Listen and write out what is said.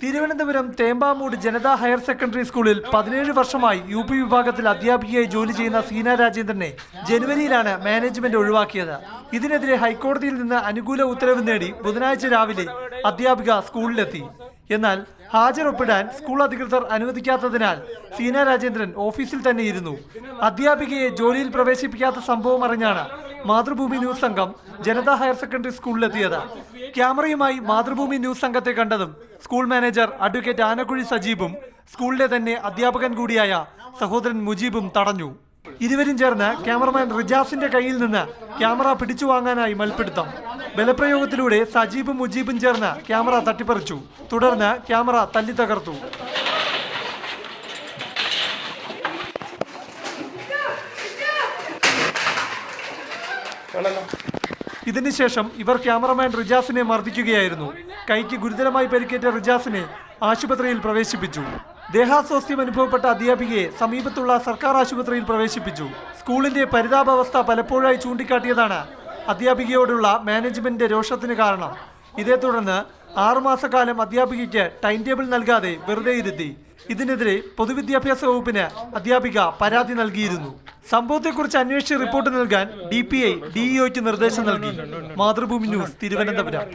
Thiruvananthapuram Thembamoodu Janata higher secondary സ്കൂളിൽ 17 വർഷമായി UP വിഭാഗത്തിൽ അധ്യാപികയായി ജോലി ചെയ്യുന്ന സീന രാജേന്ദ്രനെ ജനുവരിയിലാണ് മാനേജ്മെന്റ് ഒഴിവാക്കിയത്. ഇതിനെതിരെ ഹൈക്കോടതിയിൽ നിന്ന് അനുകൂല ഉത്തരവ് നേടി ബുധനാഴ്ച രാവിലെ അധ്യാപിക സ്കൂളിലെത്തി. എന്നാൽ ഹാജർ ഒപ്പിടാൻ സ്കൂൾ അധികൃതർ അനുവദിക്കാത്തതിനാൽ സീന രാജേന്ദ്രൻ ഓഫീസിൽ തന്നെ ഇരുന്നു. അധ്യാപികയെ ജോലിയിൽ പ്രവേശിപ്പിക്കാത്ത സംഭവം അറിഞ്ഞാണ് മാതൃഭൂമി ന്യൂസ് സംഘം ജനതാ ഹയർ സെക്കൻഡറി സ്കൂളിലെത്തിയത്. ക്യാമറയുമായി മാതൃഭൂമി ന്യൂസ് സംഘത്തെ കണ്ടതും സ്കൂൾ മാനേജർ അഡ്വക്കേറ്റ് ആനക്കുഴി സജീബും സ്കൂളിലെ തന്നെ അധ്യാപകൻ കൂടിയായ സഹോദരൻ മുജീബും തടഞ്ഞു. ഇരുവരും ചേർന്ന് ക്യാമറമാൻ റിജാസിന്റെ കയ്യിൽ നിന്ന് ക്യാമറ പിടിച്ചു വാങ്ങാനായി മൽപ്പിടുത്തം. ബലപ്രയോഗത്തിലൂടെ സജീബും മുജീബും ചേർന്ന് ക്യാമറ തട്ടിപ്പറിച്ചു. തുടർന്ന് ക്യാമറ തല്ലി തകർത്തു. ഇതിനുശേഷം ഇവർ ക്യാമറമാൻ റിജാസിനെ മർദ്ദിക്കുകയായിരുന്നു. കൈക്ക് ഗുരുതരമായി പരിക്കേറ്റ റിജാസിനെ ആശുപത്രിയിൽ പ്രവേശിപ്പിച്ചു. ദേഹാസ്വാസ്ഥ്യം അനുഭവപ്പെട്ട അധ്യാപികയെ സമീപത്തുള്ള സർക്കാർ ആശുപത്രിയിൽ പ്രവേശിപ്പിച്ചു. സ്കൂളിന്റെ പരിതാപാവസ്ഥ പലപ്പോഴായി ചൂണ്ടിക്കാട്ടിയതാണ് അധ്യാപികയോടുള്ള മാനേജ്മെന്റിന്റെ രോഷത്തിന് കാരണം. ഇതേ തുടർന്ന് 6 മാസക്കാലം അധ്യാപികയ്ക്ക് ടൈം ടേബിൾ നൽകാതെ വെറുതെ ഇരുത്തി. ഇതിനെതിരെ പൊതുവിദ്യാഭ്യാസ വകുപ്പിന് അധ്യാപിക പരാതി നൽകിയിരുന്നു. സംഭവത്തെക്കുറിച്ച് അന്വേഷിച്ച് റിപ്പോർട്ട് നൽകാൻ DPI DEOയ്ക്ക് നിർദ്ദേശം നൽകി. മാതൃഭൂമി ന്യൂസ്, തിരുവനന്തപുരം.